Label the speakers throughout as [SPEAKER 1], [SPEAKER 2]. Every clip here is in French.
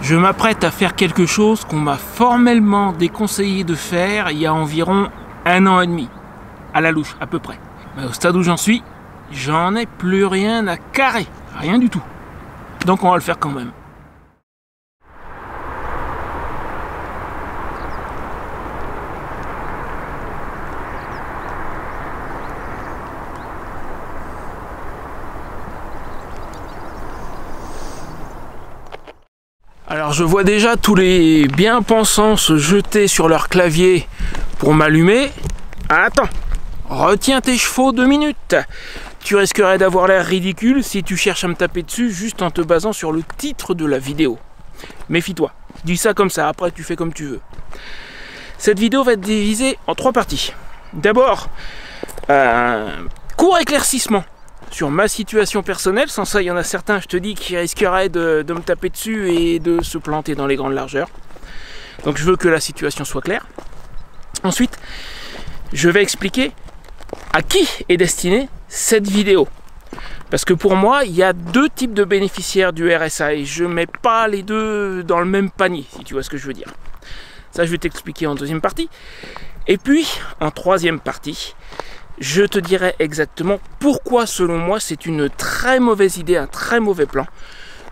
[SPEAKER 1] Je m'apprête à faire quelque chose qu'on m'a formellement déconseillé de faire il y a environ 1 an et demi, à la louche à peu près. Mais au stade où j'en suis, j'en ai plus rien à carrer, rien du tout. Donc on va le faire quand même. Alors je vois déjà tous les bien-pensants se jeter sur leur clavier pour m'allumer. Attends, retiens tes chevaux 2 minutes. Tu risquerais d'avoir l'air ridicule si tu cherches à me taper dessus juste en te basant sur le titre de la vidéo. Méfie-toi, dis ça comme ça, après tu fais comme tu veux. Cette vidéo va être divisée en 3 parties. D'abord, un court éclaircissement sur ma situation personnelle. Sans ça, il y en a certains, je te dis, qui risqueraient de me taper dessus et de se planter dans les grandes largeurs. Donc je veux que la situation soit claire. Ensuite, je vais expliquer à qui est destinée cette vidéo. Parce que pour moi, il y a 2 types de bénéficiaires du RSA et je ne mets pas les 2 dans le même panier, si tu vois ce que je veux dire. Ça, je vais t'expliquer en 2e partie. Et puis, en 3e partie, je te dirai exactement pourquoi, selon moi, c'est une très mauvaise idée, un très mauvais plan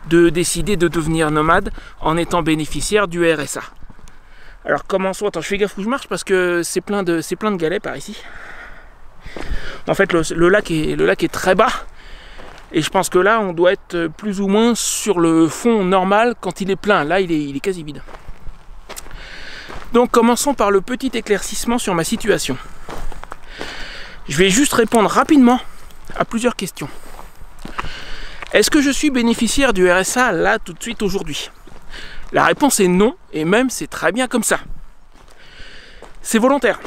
[SPEAKER 1] de décider de devenir nomade en étant bénéficiaire du RSA. Alors commençons, attends, je fais gaffe où je marche parce que c'est plein de galets par ici. En fait, le lac est très bas et je pense que là, on doit être plus ou moins sur le fond normal quand il est plein. Là, il est quasi vide. Donc commençons par le petit éclaircissement sur ma situation. Je vais juste répondre rapidement à plusieurs questions. Est-ce que je suis bénéficiaire du RSA là, tout de suite, aujourd'hui? La réponse est non, et même c'est très bien comme ça. C'est volontaire.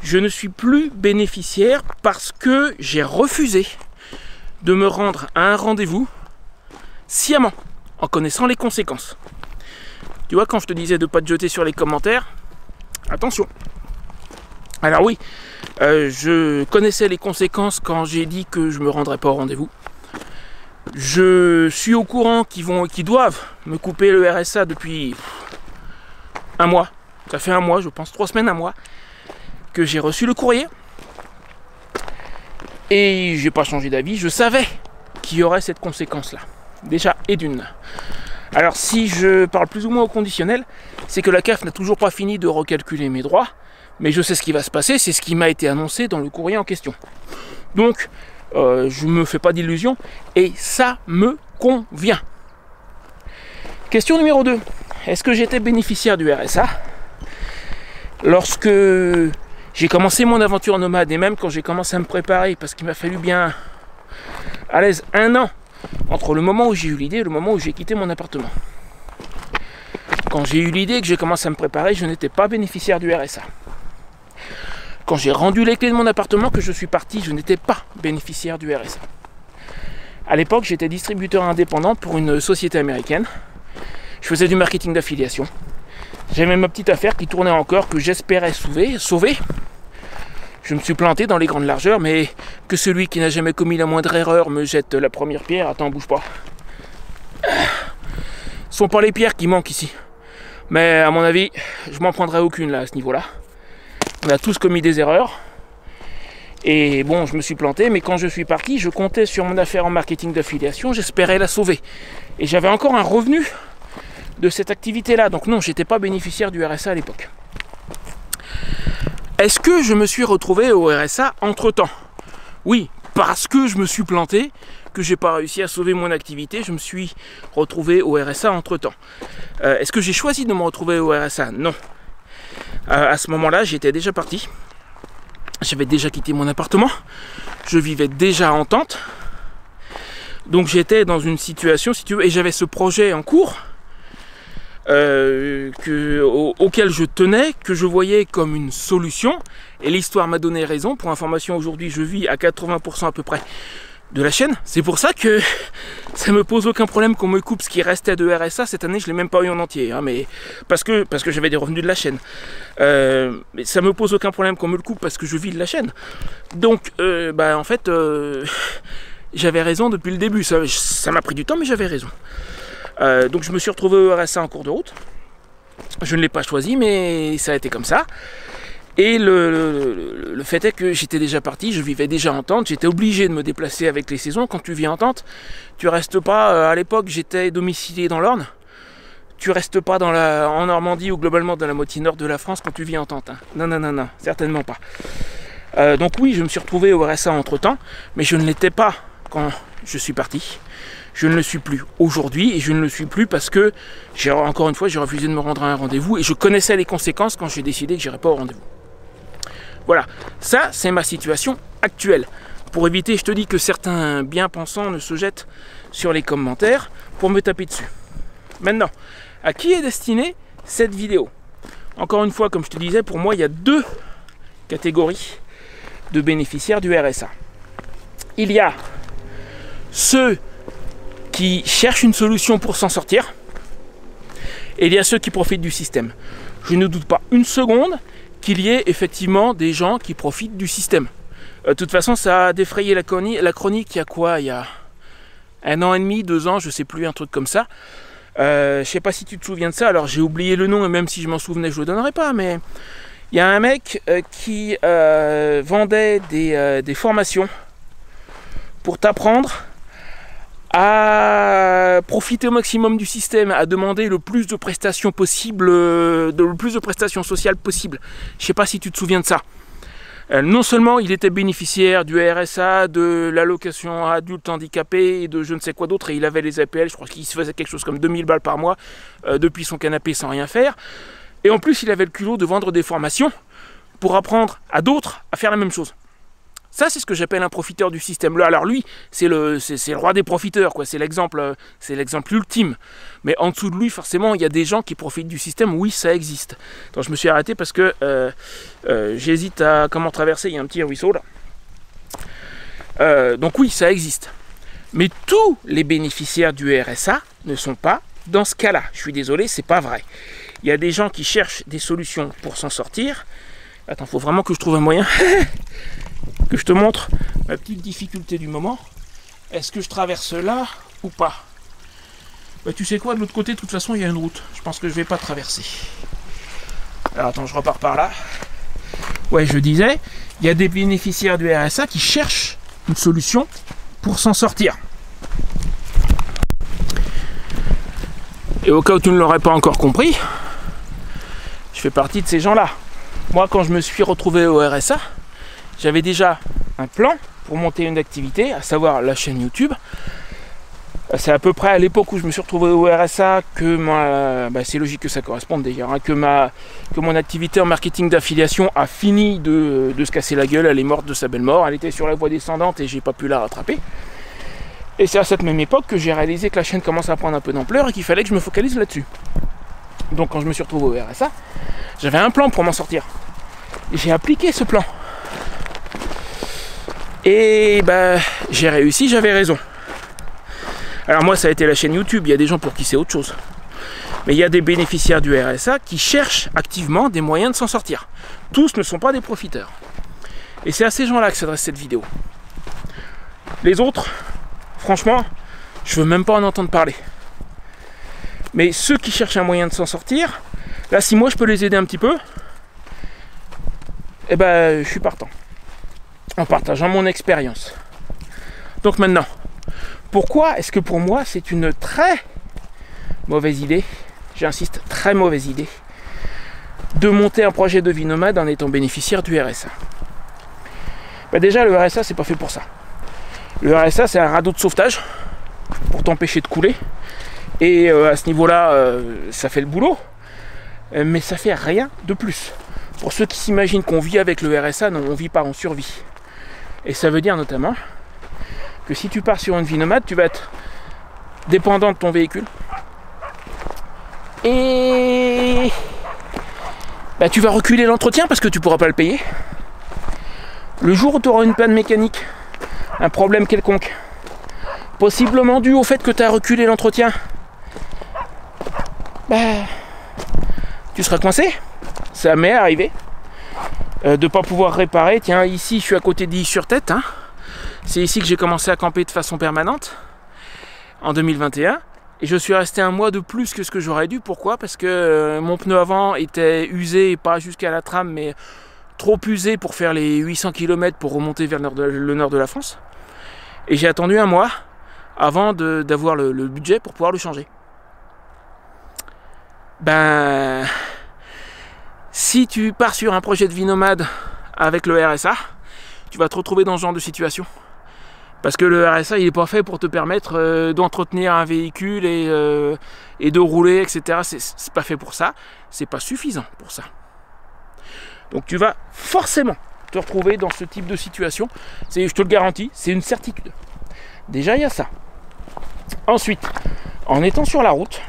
[SPEAKER 1] Je ne suis plus bénéficiaire parce que j'ai refusé de me rendre à un rendez-vous sciemment, en connaissant les conséquences. Tu vois, quand je te disais de ne pas te jeter sur les commentaires, attention. Alors oui, je connaissais les conséquences quand j'ai dit que je ne me rendrais pas au rendez-vous. Je suis au courant qu'ils doivent me couper le RSA depuis 1 mois. Ça fait 1 mois, je pense, 3 semaines, 1 mois, que j'ai reçu le courrier. Et j'ai pas changé d'avis, je savais qu'il y aurait cette conséquence-là. Déjà, et d'une. Alors si je parle plus ou moins au conditionnel, c'est que la CAF n'a toujours pas fini de recalculer mes droits. Mais je sais ce qui va se passer, c'est ce qui m'a été annoncé dans le courrier en question. Donc, je ne me fais pas d'illusions et ça me convient. Question numéro 2. Est-ce que j'étais bénéficiaire du RSA lorsque j'ai commencé mon aventure nomade et même quand j'ai commencé à me préparer, parce qu'il m'a fallu bien à l'aise 1 an entre le moment où j'ai eu l'idée et le moment où j'ai quitté mon appartement. Quand j'ai eu l'idée et que j'ai commencé à me préparer, je n'étais pas bénéficiaire du RSA. Quand j'ai rendu les clés de mon appartement, que je suis parti, je n'étais pas bénéficiaire du RSA. À l'époque, j'étais distributeur indépendant pour une société américaine. Je faisais du marketing d'affiliation. J'avais ma petite affaire qui tournait encore, que j'espérais sauver. Je me suis planté dans les grandes largeurs, mais que celui qui n'a jamais commis la moindre erreur me jette la première pierre. Attends, bouge pas. Ce sont pas les pierres qui manquent ici. Mais à mon avis, je m'en prendrai aucune là à ce niveau-là. On a tous commis des erreurs. Et bon, je me suis planté, mais quand je suis parti, je comptais sur mon affaire en marketing d'affiliation, j'espérais la sauver. Et j'avais encore un revenu de cette activité-là. Donc non, j'étais pas bénéficiaire du RSA à l'époque. Est-ce que je me suis retrouvé au RSA entre-temps? Oui, parce que je me suis planté, que j'ai pas réussi à sauver mon activité, je me suis retrouvé au RSA entre-temps. Est-ce que j'ai choisi de me retrouver au RSA? Non. À ce moment-là, j'étais déjà parti. J'avais déjà quitté mon appartement. Je vivais déjà en tente. Donc j'étais dans une situation, si tu veux, et j'avais ce projet en cours auquel je tenais, que je voyais comme une solution. Et l'histoire m'a donné raison. Pour information, aujourd'hui, je vis à 80% à peu près de la chaîne. C'est pour ça que ça me pose aucun problème qu'on me coupe ce qui restait de RSA. Cette année, je l'ai même pas eu en entier, hein, mais parce que j'avais des revenus de la chaîne. Mais ça me pose aucun problème qu'on me le coupe parce que je vis de la chaîne. Donc, en fait, j'avais raison depuis le début. Ça m'a pris du temps, mais j'avais raison. Donc je me suis retrouvé au RSA en cours de route. Je ne l'ai pas choisi, mais ça a été comme ça. Et le fait est que j'étais déjà parti, je vivais déjà en tente, j'étais obligé de me déplacer avec les saisons. Quand tu vis en tente, tu restes pas, à l'époque j'étais domicilié dans l'Orne, tu restes pas en Normandie ou globalement dans la moitié nord de la France quand tu vis en tente. Hein. Non, certainement pas. Donc oui, je me suis retrouvé au RSA entre temps, mais je ne l'étais pas quand je suis parti. Je ne le suis plus aujourd'hui et je ne le suis plus parce que, encore une fois, j'ai refusé de me rendre à un rendez-vous et je connaissais les conséquences quand j'ai décidé que je n'irais pas au rendez-vous. Voilà, ça c'est ma situation actuelle. Pour éviter, je te dis que certains bien-pensants ne se jettent sur les commentaires pour me taper dessus. Maintenant, à qui est destinée cette vidéo? Encore une fois, comme je te disais, pour moi, il y a deux catégories de bénéficiaires du RSA. Il y a ceux qui cherchent une solution pour s'en sortir, et il y a ceux qui profitent du système. Je ne doute pas une seconde qu'il y ait effectivement des gens qui profitent du système. De toute façon, ça a défrayé la chronique il y a quoi? Il y a 1 an et demi, 2 ans, je sais plus, un truc comme ça. Je sais pas si tu te souviens de ça, alors j'ai oublié le nom, et même si je m'en souvenais, je le donnerai pas, mais il y a un mec qui vendait des formations pour t'apprendre à profiter au maximum du système, à demander le plus de prestations possibles, le plus de prestations sociales possibles. Je sais pas si tu te souviens de ça. Non seulement il était bénéficiaire du RSA, de l'allocation adulte handicapé et de je ne sais quoi d'autre, et il avait les APL, je crois qu'il se faisait quelque chose comme 2000 balles par mois depuis son canapé sans rien faire. Et en plus il avait le culot de vendre des formations pour apprendre à d'autres à faire la même chose. Ça, c'est ce que j'appelle un profiteur du système. Alors lui, c'est le roi des profiteurs, quoi. C'est l'exemple ultime. Mais en dessous de lui, forcément, il y a des gens qui profitent du système. Oui, ça existe. Donc je me suis arrêté parce que j'hésite à comment traverser. Il y a un petit ruisseau là. Donc oui, ça existe. Mais tous les bénéficiaires du RSA ne sont pas dans ce cas-là. Je suis désolé, c'est pas vrai. Il y a des gens qui cherchent des solutions pour s'en sortir. Attends, faut vraiment que je trouve un moyen. Que je te montre ma petite difficulté du moment. Est-ce que je traverse là ou pas? Bah, tu sais quoi, de l'autre côté, de toute façon, il y a une route. Je pense que je vais pas traverser. Alors attends, je repars par là. Ouais, je disais, il y a des bénéficiaires du RSA qui cherchent une solution pour s'en sortir. Et au cas où tu ne l'aurais pas encore compris, je fais partie de ces gens-là. Moi, quand je me suis retrouvé au RSA, j'avais déjà un plan pour monter une activité, à savoir la chaîne YouTube. C'est à peu près à l'époque où je me suis retrouvé au RSA que c'est logique que ça corresponde d'ailleurs, hein, que mon activité en marketing d'affiliation a fini de se casser la gueule. Elle est morte de sa belle mort, elle était sur la voie descendante et j'ai pas pu la rattraper. Et c'est à cette même époque que j'ai réalisé que la chaîne commence à prendre un peu d'ampleur et qu'il fallait que je me focalise là-dessus. Donc quand je me suis retrouvé au RSA, j'avais un plan pour m'en sortir. Et j'ai appliqué ce plan. Et j'ai réussi, j'avais raison. Alors moi ça a été la chaîne YouTube, il y a des gens pour qui c'est autre chose. Mais il y a des bénéficiaires du RSA qui cherchent activement des moyens de s'en sortir. Tous ne sont pas des profiteurs. Et c'est à ces gens-là que s'adresse cette vidéo. Les autres, franchement, je veux même pas en entendre parler. Mais ceux qui cherchent un moyen de s'en sortir, là si moi je peux les aider un petit peu, je suis partant. En partageant mon expérience. Donc maintenant, pourquoi est-ce que pour moi c'est une très mauvaise idée, j'insiste, très mauvaise idée, de monter un projet de vie nomade en étant bénéficiaire du RSA? Déjà le RSA c'est pas fait pour ça. Le RSA c'est un radeau de sauvetage pour t'empêcher de couler. Et à ce niveau-là, ça fait le boulot, mais ça fait rien de plus. Pour ceux qui s'imaginent qu'on vit avec le RSA, non, on vit pas, on survit. Et ça veut dire notamment que si tu pars sur une vie nomade, tu vas être dépendant de ton véhicule. Et tu vas reculer l'entretien parce que tu ne pourras pas le payer. Le jour où tu auras une panne mécanique, un problème quelconque, possiblement dû au fait que tu as reculé l'entretien, tu seras coincé. Ça m'est arrivé de ne pas pouvoir réparer. Tiens, ici je suis à côté d'Illy-sur-Tête, hein. C'est ici que j'ai commencé à camper de façon permanente en 2021. Et je suis resté un mois de plus que ce que j'aurais dû. Pourquoi? Parce que mon pneu avant était usé, pas jusqu'à la trame, mais trop usé pour faire les 800 km pour remonter vers le nord de la France. Et j'ai attendu un mois avant d'avoir le budget pour pouvoir le changer. Ben, si tu pars sur un projet de vie nomade avec le RSA, tu vas te retrouver dans ce genre de situation. Parce que le RSA, il n'est pas fait pour te permettre d'entretenir un véhicule et de rouler, etc. C'est pas fait pour ça. C'est pas suffisant pour ça. Donc tu vas forcément te retrouver dans ce type de situation. Je te le garantis, c'est une certitude. Déjà, il y a ça. Ensuite, en étant sur la route,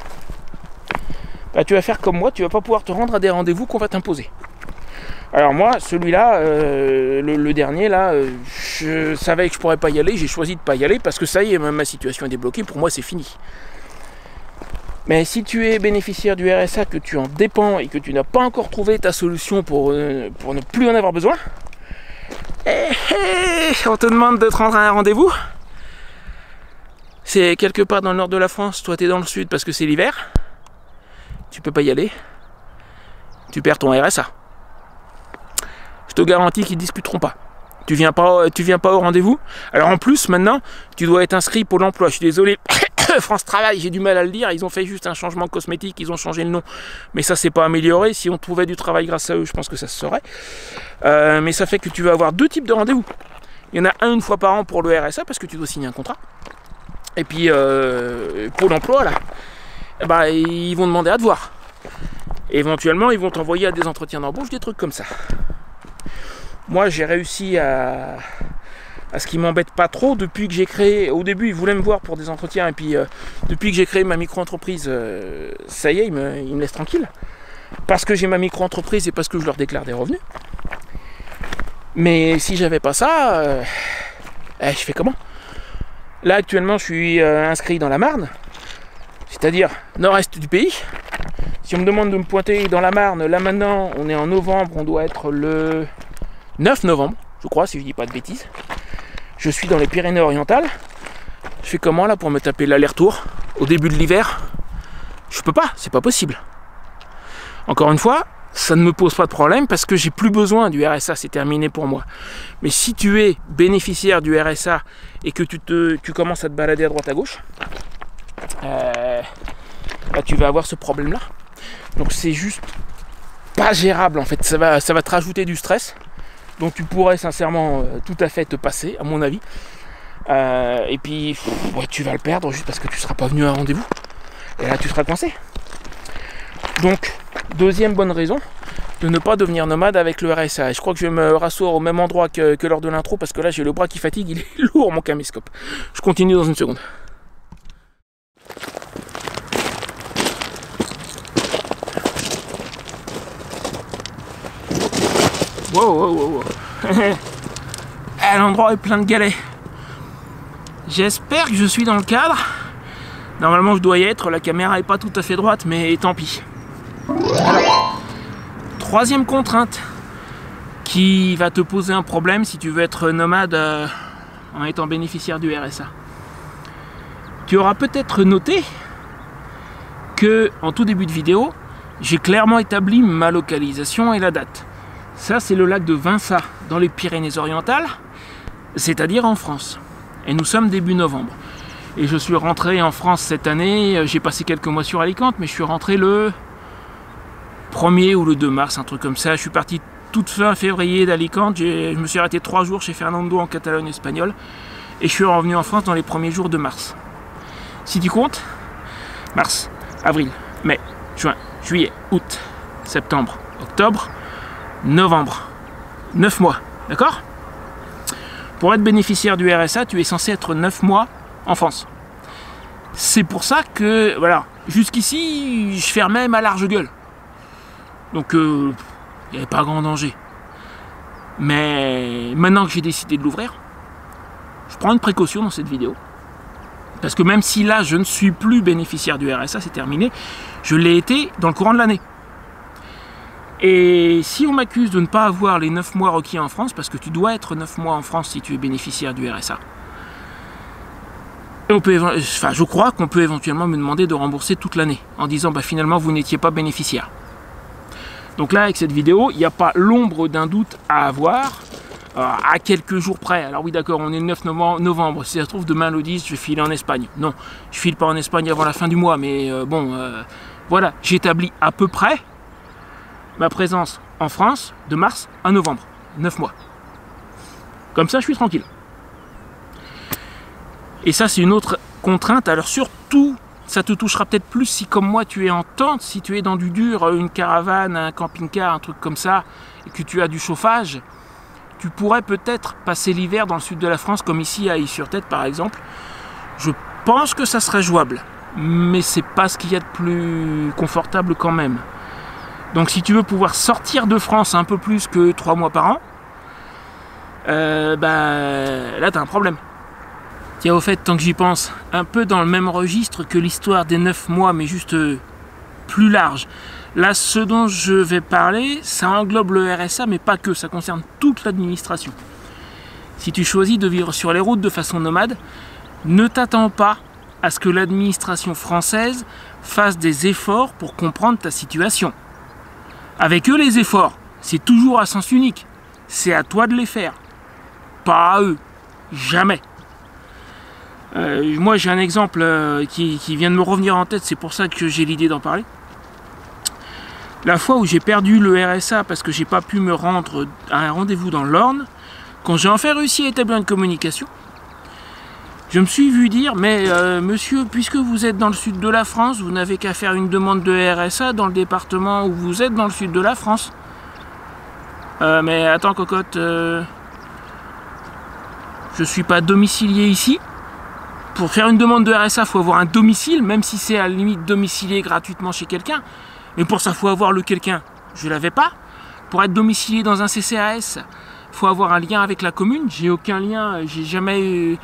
[SPEAKER 1] bah, tu vas faire comme moi, tu vas pas pouvoir te rendre à des rendez-vous qu'on va t'imposer. Alors moi, celui-là, le dernier, là, je savais que je pourrais pas y aller, j'ai choisi de pas y aller parce que ça y est, ma situation est débloquée, pour moi c'est fini. Mais si tu es bénéficiaire du RSA, que tu en dépends et que tu n'as pas encore trouvé ta solution pour ne plus en avoir besoin, on te demande de te rendre à un rendez-vous. C'est quelque part dans le nord de la France, toi tu es dans le sud parce que c'est l'hiver, tu peux pas y aller, tu perds ton RSA. Je te garantis qu'ils ne discuteront pas. Tu viens pas au rendez-vous. Alors en plus, maintenant, tu dois être inscrit Pôle emploi. Je suis désolé, France Travail, j'ai du mal à le dire. Ils ont fait juste un changement cosmétique, ils ont changé le nom. Mais ça, c'est pas amélioré. Si on trouvait du travail grâce à eux, je pense que ça se saurait. Mais ça fait que tu vas avoir deux types de rendez-vous. Il y en a un une fois par an pour le RSA, parce que tu dois signer un contrat. Et puis, Pôle emploi, là, bah, ils vont demander à te voir. Et éventuellement, ils vont t'envoyer à des entretiens d'embauche, des trucs comme ça. Moi, j'ai réussi à ce qui m'embête pas trop depuis que j'ai créé. Au début, ils voulaient me voir pour des entretiens, et puis depuis que j'ai créé ma micro-entreprise, ça y est, ils me laissent tranquille. Parce que j'ai ma micro-entreprise et parce que je leur déclare des revenus. Mais si j'avais pas ça, je fais comment? Là, actuellement, je suis inscrit dans la Marne, c'est-à-dire nord-est du pays. Si on me demande de me pointer dans la Marne, là maintenant, on est en novembre, on doit être le 9 novembre, je crois, si je dis pas de bêtises. Je suis dans les Pyrénées-Orientales. Je fais comment là pour me taper l'aller-retour au début de l'hiver? Je peux pas, c'est pas possible. Encore une fois, ça ne me pose pas de problème parce que j'ai plus besoin du RSA, c'est terminé pour moi. Mais si tu es bénéficiaire du RSA et que tu commences à te balader à droite à gauche, bah, tu vas avoir ce problème-là. Donc c'est juste pas gérable en fait, ça va te rajouter du stress. Donc tu pourrais sincèrement tout à fait te passer, à mon avis. Et puis, ouais, tu vas le perdre juste parce que tu ne seras pas venu à un rendez-vous. Et là, tu seras coincé. Donc, deuxième bonne raison de ne pas devenir nomade avec le RSA. Et je crois que je vais me rasseoir au même endroit que lors de l'intro parce que là, j'ai le bras qui fatigue, il est lourd mon caméscope. Je continue dans une seconde. Wow. L'endroit est plein de galets. J'espère que je suis dans le cadre. Normalement je dois y être, la caméra est pas tout à fait droite, mais tant pis. Alors, troisième contrainte qui va te poser un problème si tu veux être nomade en étant bénéficiaire du RSA. Tu auras peut-être noté que en tout début de vidéo, j'ai clairement établi ma localisation et la date. Ça, c'est le lac de Vinça, dans les Pyrénées-Orientales, c'est-à-dire en France. Et nous sommes début novembre. Et je suis rentré en France cette année, j'ai passé quelques mois sur Alicante, mais je suis rentré le 1er ou le 2 mars, un truc comme ça. Je suis parti toute fin février d'Alicante, je me suis arrêté 3 jours chez Fernando en Catalogne espagnole, et je suis revenu en France dans les premiers jours de mars. Si tu comptes, mars, avril, mai, juin, juillet, août, septembre, octobre, novembre, 9 mois, d'accord? Pour être bénéficiaire du RSA, tu es censé être 9 mois en France. C'est pour ça que, voilà, jusqu'ici, je fermais ma large gueule. Donc, il n'y avait pas grand danger. Mais maintenant que j'ai décidé de l'ouvrir, je prends une précaution dans cette vidéo. Parce que même si là, je ne suis plus bénéficiaire du RSA, c'est terminé, je l'ai été dans le courant de l'année. Et si on m'accuse de ne pas avoir les 9 mois requis en France, parce que tu dois être 9 mois en France si tu es bénéficiaire du RSA, Et on peut, enfin, je crois qu'on peut éventuellement me demander de rembourser toute l'année en disant bah, finalement vous n'étiez pas bénéficiaire. Donc là avec cette vidéo, il n'y a pas l'ombre d'un doute à avoir à quelques jours près. Alors oui d'accord, on est le 9 novembre, si ça se trouve demain le 10 je vais filer en Espagne. Non, je file pas en Espagne avant la fin du mois, mais voilà, j'établis à peu près ma présence en France de mars à novembre, 9 mois. Comme ça je suis tranquille. Et ça c'est une autre contrainte, alors surtout ça te touchera peut-être plus si comme moi tu es en tente, si tu es dans du dur, une caravane, un camping-car, un truc comme ça, et que tu as du chauffage, tu pourrais peut-être passer l'hiver dans le sud de la France, comme ici à Ailly-sur-Tête par exemple. Je pense que ça serait jouable, mais c'est pas ce qu'il y a de plus confortable quand même. Donc si tu veux pouvoir sortir de France un peu plus que 3 mois par an, là tu as un problème. Tiens, au fait, tant que j'y pense, un peu dans le même registre que l'histoire des 9 mois, mais juste plus large. Là, ce dont je vais parler, ça englobe le RSA, mais pas que, ça concerne toute l'administration. Si tu choisis de vivre sur les routes de façon nomade, ne t'attends pas à ce que l'administration française fasse des efforts pour comprendre ta situation. Avec eux, les efforts, c'est toujours à sens unique. C'est à toi de les faire, pas à eux. Jamais. Moi j'ai un exemple qui vient de me revenir en tête, c'est pour ça que j'ai l'idée d'en parler. La fois où j'ai perdu le RSA parce que j'ai pas pu me rendre à un rendez-vous dans l'Orne, quand j'ai enfin réussi à établir une communication, je me suis vu dire mais monsieur, puisque vous êtes dans le sud de la France, vous n'avez qu'à faire une demande de RSA dans le département où vous êtes dans le sud de la France. Mais attends cocotte, je suis pas domicilié ici. Pour faire une demande de RSA, il faut avoir un domicile, même si c'est à la limite domicilié gratuitement chez quelqu'un. Mais pour ça, il faut avoir le quelqu'un. Je ne l'avais pas. Pour être domicilié dans un CCAS, il faut avoir un lien avec la commune. J'ai aucun lien, j'ai jamais...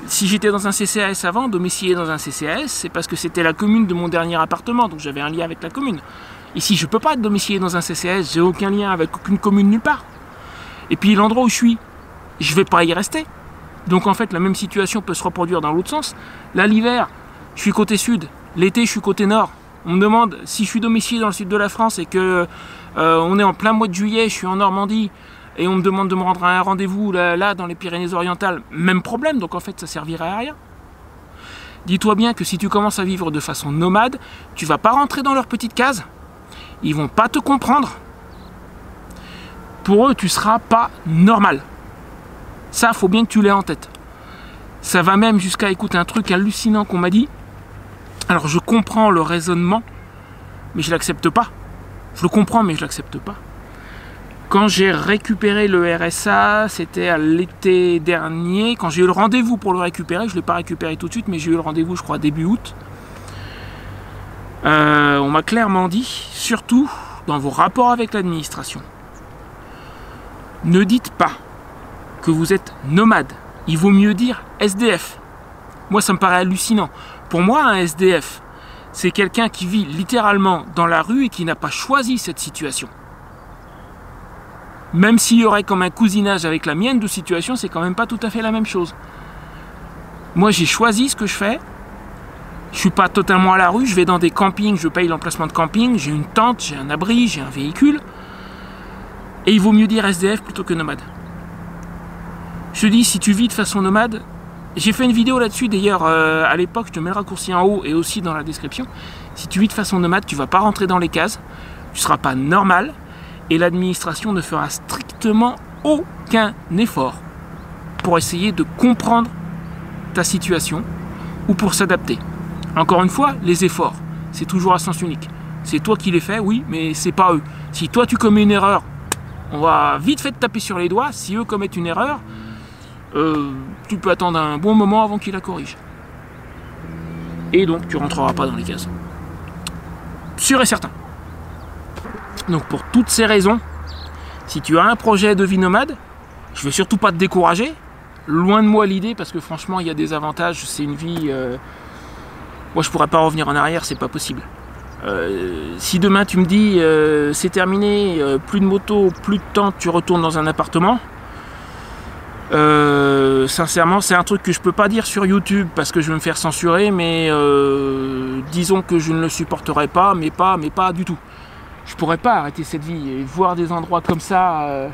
[SPEAKER 1] Si j'étais dans un CCAS avant, domicilié dans un CCAS, c'est parce que c'était la commune de mon dernier appartement, donc j'avais un lien avec la commune. Ici, je ne peux pas être domicilié dans un CCAS, j'ai aucun lien avec aucune commune nulle part. Et puis l'endroit où je suis, je ne vais pas y rester. Donc en fait la même situation peut se reproduire dans l'autre sens. Là l'hiver, je suis côté sud, l'été je suis côté nord. On me demande si je suis domicilié dans le sud de la France et que on est en plein mois de juillet, je suis en Normandie et on me demande de me rendre à un rendez-vous là dans les Pyrénées-Orientales, même problème, donc en fait ça servirait à rien. Dis-toi bien que si tu commences à vivre de façon nomade, tu vas pas rentrer dans leur petite case, ils vont pas te comprendre. Pour eux tu seras pas normal. Ça, faut bien que tu l'aies en tête. Ça va même jusqu'à écouter un truc hallucinant qu'on m'a dit. Alors, je comprends le raisonnement, mais je l'accepte pas. Je le comprends, mais je l'accepte pas. Quand j'ai récupéré le RSA, c'était à l'été dernier. Quand j'ai eu le rendez-vous pour le récupérer, je ne l'ai pas récupéré tout de suite, mais j'ai eu le rendez-vous, je crois, début août. On m'a clairement dit, surtout dans vos rapports avec l'administration, ne dites pas que vous êtes nomade. Il vaut mieux dire SDF. Moi, ça me paraît hallucinant. Pour moi, un SDF, c'est quelqu'un qui vit littéralement dans la rue et qui n'a pas choisi cette situation. Même s'il y aurait comme un cousinage avec la mienne de situation, c'est quand même pas tout à fait la même chose. Moi, j'ai choisi ce que je fais. Je suis pas totalement à la rue. Je vais dans des campings, je paye l'emplacement de camping. J'ai une tente, j'ai un abri, j'ai un véhicule. Et il vaut mieux dire SDF plutôt que nomade. Je te dis, si tu vis de façon nomade, j'ai fait une vidéo là-dessus d'ailleurs à l'époque, je te mets le raccourci en haut et aussi dans la description. Si tu vis de façon nomade, tu ne vas pas rentrer dans les cases, tu ne seras pas normal et l'administration ne fera strictement aucun effort pour essayer de comprendre ta situation ou pour s'adapter. Encore une fois, les efforts, c'est toujours à sens unique. C'est toi qui les fais, oui, mais c'est pas eux. Si toi tu commets une erreur, on va vite fait te taper sur les doigts. Si eux commettent une erreur, tu peux attendre un bon moment avant qu'ils la corrigent. Et donc tu rentreras pas dans les cases. Sûr et certain. Donc pour toutes ces raisons, si tu as un projet de vie nomade, je veux surtout pas te décourager. Loin de moi l'idée, parce que franchement il y a des avantages. C'est une vie... Moi je pourrais pas revenir en arrière, c'est pas possible. Si demain tu me dis c'est terminé, plus de moto, plus de tente, tu retournes dans un appartement, Sincèrement, c'est un truc que je peux pas dire sur YouTube parce que je vais me faire censurer, mais disons que je ne le supporterai pas, mais pas du tout. Je pourrais pas arrêter cette vie et voir des endroits comme ça,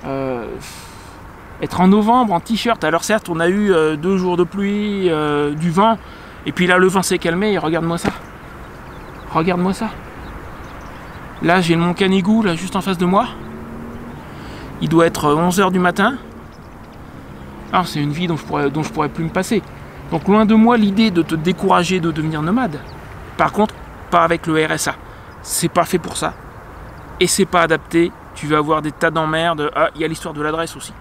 [SPEAKER 1] être en novembre en t-shirt. Alors certes, on a eu 2 jours de pluie, du vent, et puis là le vent s'est calmé et regarde-moi ça. Regarde-moi ça. Là j'ai mon Canigou là juste en face de moi. Il doit être 11 h du matin. Alors c'est une vie dont je pourrais plus me passer. Donc loin de moi l'idée de te décourager de devenir nomade. Par contre, pas avec le RSA. C'est pas fait pour ça. Et c'est pas adapté. Tu vas avoir des tas d'emmerdes. Ah, il y a l'histoire de l'adresse aussi.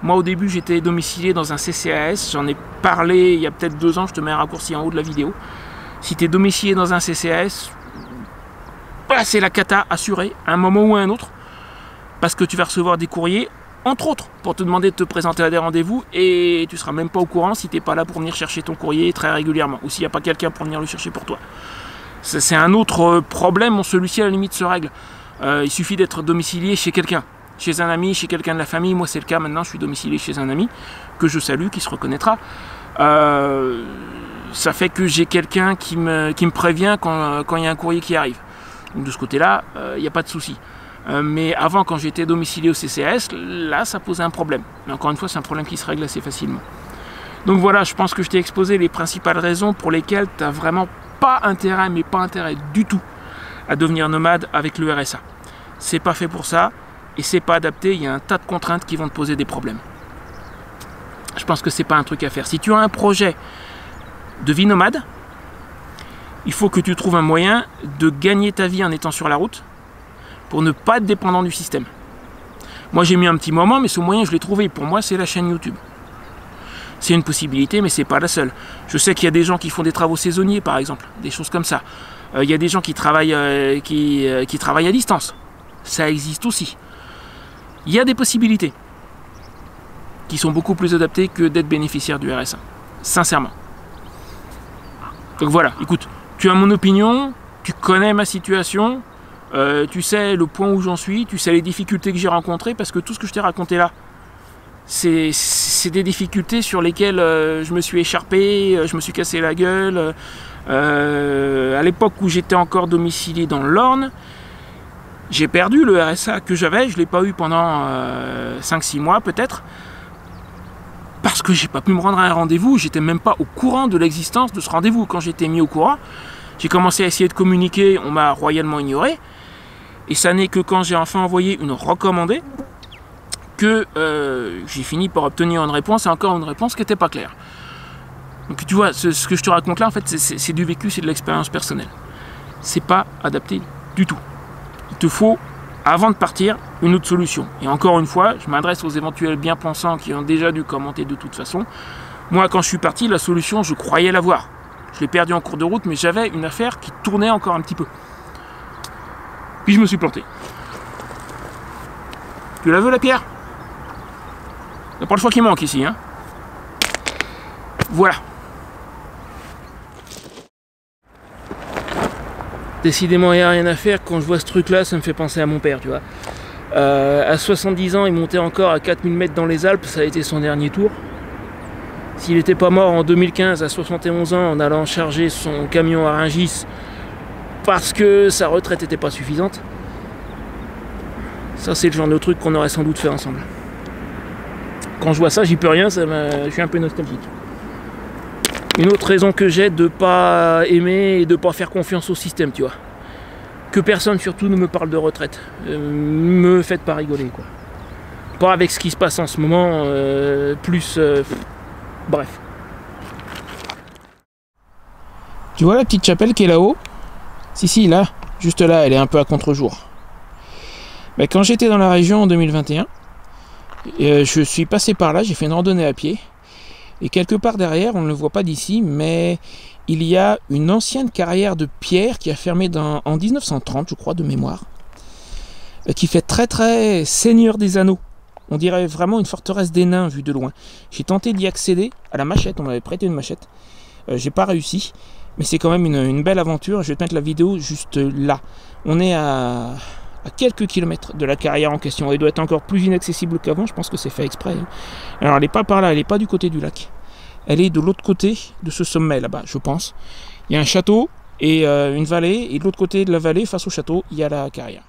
[SPEAKER 1] Moi au début j'étais domicilié dans un CCAS. J'en ai parlé il y a peut-être 2 ans. Je te mets un raccourci en haut de la vidéo. Si tu es domicilié dans un CCAS, bah, c'est la cata assurée à un moment ou à un autre. Parce que tu vas recevoir des courriers, entre autres, pour te demander de te présenter à des rendez-vous, et tu seras même pas au courant si tu n'es pas là pour venir chercher ton courrier très régulièrement, ou s'il n'y a pas quelqu'un pour venir le chercher pour toi. C'est un autre problème, celui-ci à la limite se règle. Il suffit d'être domicilié chez quelqu'un, chez un ami, chez quelqu'un de la famille. Moi c'est le cas maintenant, je suis domicilié chez un ami, que je salue, qui se reconnaîtra. Ça fait que j'ai quelqu'un qui me prévient quand il y a un courrier qui arrive. Donc de ce côté-là, il n'y a pas de souci. Mais avant, quand j'étais domicilié au CCAS, là ça posait un problème. Mais encore une fois, c'est un problème qui se règle assez facilement. Donc voilà, je pense que je t'ai exposé les principales raisons pour lesquelles tu n'as vraiment pas intérêt, mais pas intérêt du tout, à devenir nomade avec le RSA. C'est pas fait pour ça, et c'est pas adapté, il y a un tas de contraintes qui vont te poser des problèmes. Je pense que c'est pas un truc à faire. Si tu as un projet de vie nomade, il faut que tu trouves un moyen de gagner ta vie en étant sur la route, pour ne pas être dépendant du système. Moi j'ai mis un petit moment, mais ce moyen je l'ai trouvé. Pour moi c'est la chaîne YouTube. C'est une possibilité, mais c'est pas la seule. Je sais qu'il y a des gens qui font des travaux saisonniers par exemple, des choses comme ça. Il y a des gens qui travaillent, qui travaillent à distance. Ça existe aussi. Il y a des possibilités qui sont beaucoup plus adaptées que d'être bénéficiaire du RSA. Sincèrement. Donc voilà, écoute, tu as mon opinion, tu connais ma situation. Tu sais le point où j'en suis, tu sais les difficultés que j'ai rencontrées, parce que tout ce que je t'ai raconté là, c'est des difficultés sur lesquelles je me suis écharpé, je me suis cassé la gueule. À l'époque où j'étais encore domicilié dans l'Orne, j'ai perdu le RSA que j'avais, je ne l'ai pas eu pendant 5-6 mois peut-être, parce que j'ai pas pu me rendre à un rendez-vous, j'étais même pas au courant de l'existence de ce rendez-vous. Quand j'étais mis au courant, j'ai commencé à essayer de communiquer, on m'a royalement ignoré. Et ça n'est que quand j'ai enfin envoyé une recommandée que j'ai fini par obtenir une réponse, et encore une réponse qui n'était pas claire. Donc tu vois, ce que je te raconte là, en fait, c'est du vécu, c'est de l'expérience personnelle. C'est pas adapté du tout. Il te faut, avant de partir, une autre solution. Et encore une fois, je m'adresse aux éventuels bien-pensants qui ont déjà dû commenter de toute façon. Moi, quand je suis parti, la solution, je croyais l'avoir. Je l'ai perdu en cours de route, mais j'avais une affaire qui tournait encore un petit peu. Puis je me suis planté. Tu la veux la pierre? Il n'y a pas le choix qui manque ici, hein. Voilà. Décidément, il n'y a rien à faire. Quand je vois ce truc-là, ça me fait penser à mon père, tu vois. À 70 ans, il montait encore à 4000 mètres dans les Alpes. Ça a été son dernier tour. S'il n'était pas mort en 2015 à 71 ans en allant charger son camion à Rungis parce que sa retraite n'était pas suffisante, ça c'est le genre de truc qu'on aurait sans doute fait ensemble. Quand je vois ça, j'y peux rien, je suis un peu nostalgique. Une autre raison que j'ai de ne pas aimer et de ne pas faire confiance au système, tu vois. Que personne surtout ne me parle de retraite. Me faites pas rigoler, quoi. Pas avec ce qui se passe en ce moment, bref. Tu vois la petite chapelle qui est là-haut? Si, là, juste là, elle est un peu à contre-jour. Mais quand j'étais dans la région en 2021, je suis passé par là, j'ai fait une randonnée à pied. Et quelque part derrière, on ne le voit pas d'ici, mais il y a une ancienne carrière de pierre qui a fermé en 1930, je crois, de mémoire, qui fait très très Seigneur des Anneaux. On dirait vraiment une forteresse des nains vue de loin. J'ai tenté d'y accéder à la machette, on m'avait prêté une machette. J'ai pas réussi, mais c'est quand même une belle aventure. Je vais te mettre la vidéo juste là. On est à à quelques kilomètres de la carrière en question. Elle doit être encore plus inaccessible qu'avant, je pense que c'est fait exprès. Alors elle n'est pas par là, elle n'est pas du côté du lac. Elle est de l'autre côté de ce sommet là-bas, je pense. Il y a un château et une vallée, et de l'autre côté de la vallée, face au château, il y a la carrière.